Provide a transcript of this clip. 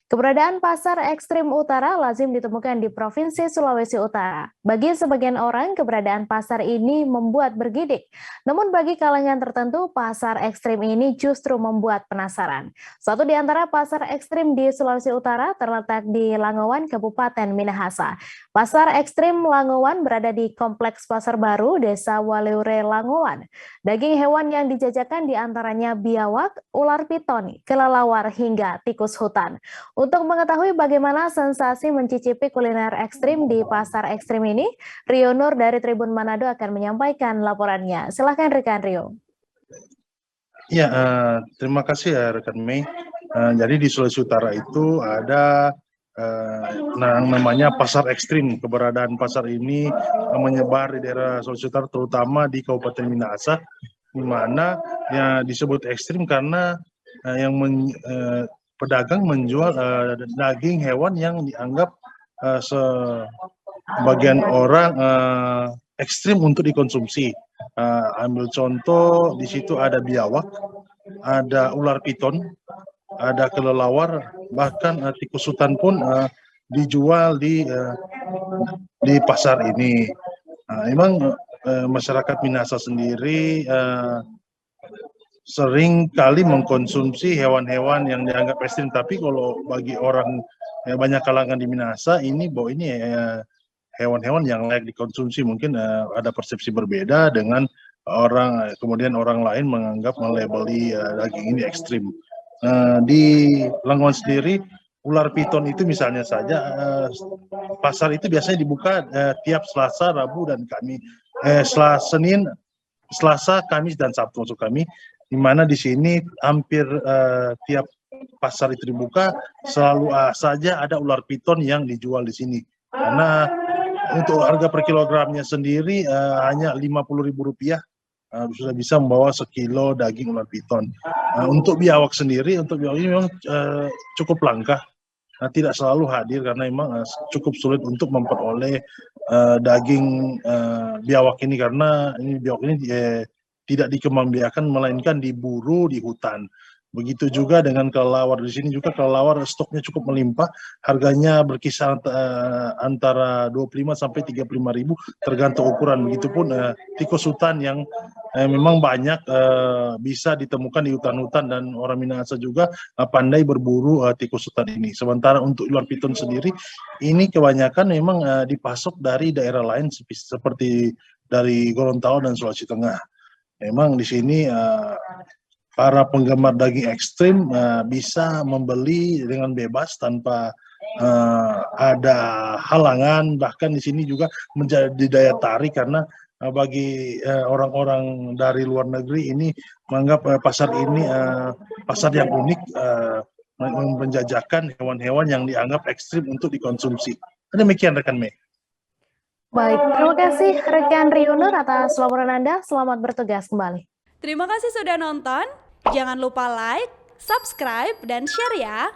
Keberadaan pasar ekstrim utara lazim ditemukan di Provinsi Sulawesi Utara. Bagi sebagian orang, keberadaan pasar ini membuat bergidik. Namun bagi kalangan tertentu, pasar ekstrim ini justru membuat penasaran. Satu di antara pasar ekstrim di Sulawesi Utara terletak di Langowan, Kabupaten Minahasa. Pasar ekstrim Langowan berada di Kompleks Pasar Baru, Desa Waleure, Langowan. Daging hewan yang dijajakan diantaranya biawak, ular piton, kelelawar, hingga tikus hutan. Untuk mengetahui bagaimana sensasi mencicipi kuliner ekstrim di pasar ekstrim ini, Rio Nur dari Tribun Manado akan menyampaikan laporannya. Silahkan rekan Rio. Ya, terima kasih ya rekan Mei. Jadi di Sulawesi Utara itu ada namanya pasar ekstrim. Keberadaan pasar ini menyebar di daerah Sulawesi Utara, terutama di Kabupaten Minahasa, di mana ya disebut ekstrim karena pedagang menjual daging hewan yang dianggap sebagian orang ekstrim untuk dikonsumsi. Ambil contoh, di situ ada biawak, ada ular piton, ada kelelawar, bahkan tikus hutan pun dijual di pasar ini. Memang masyarakat Minahasa sendiri sering kali mengkonsumsi hewan-hewan yang dianggap ekstrim, tapi kalau bagi orang banyak kalangan di Minahasa ini bahwa ini hewan-hewan yang layak dikonsumsi. Mungkin ada persepsi berbeda dengan kemudian orang lain menganggap melabeli daging ini ekstrim. Di Langowan sendiri, ular piton itu misalnya saja, pasar itu biasanya dibuka tiap Selasa, Rabu, dan Selasa, Kamis, dan Sabtu untuk kami, di mana di sini hampir tiap pasar itu dibuka selalu saja ada ular piton yang dijual di sini. Karena untuk harga per kilogramnya sendiri hanya Rp50.000 sudah bisa membawa sekilo daging ular piton. Untuk biawak sendiri, ini memang cukup langka. Tidak selalu hadir karena memang cukup sulit untuk memperoleh daging biawak ini, karena biawak ini tidak dikembangbiakan melainkan diburu di hutan. Begitu juga dengan kelelawar. Di sini juga kelelawar stoknya cukup melimpah, harganya berkisar antara 25 sampai 35.000 tergantung ukuran. Begitupun tikus hutan yang memang banyak bisa ditemukan di hutan-hutan, dan orang Minahasa juga pandai berburu tikus hutan ini. Sementara untuk ular piton sendiri, ini kebanyakan memang dipasok dari daerah lain seperti dari Gorontalo dan Sulawesi Tengah. Memang di sini para penggemar daging ekstrim bisa membeli dengan bebas tanpa ada halangan. Bahkan di sini juga menjadi daya tarik karena bagi orang-orang dari luar negeri ini menganggap pasar ini pasar yang unik, menjajakan hewan-hewan yang dianggap ekstrim untuk dikonsumsi. Demikian rekan Mei. Baik, terima kasih rekan Rio Nur atas laporan Anda. Selamat bertugas kembali. Terima kasih sudah nonton. Jangan lupa like, subscribe, dan share ya.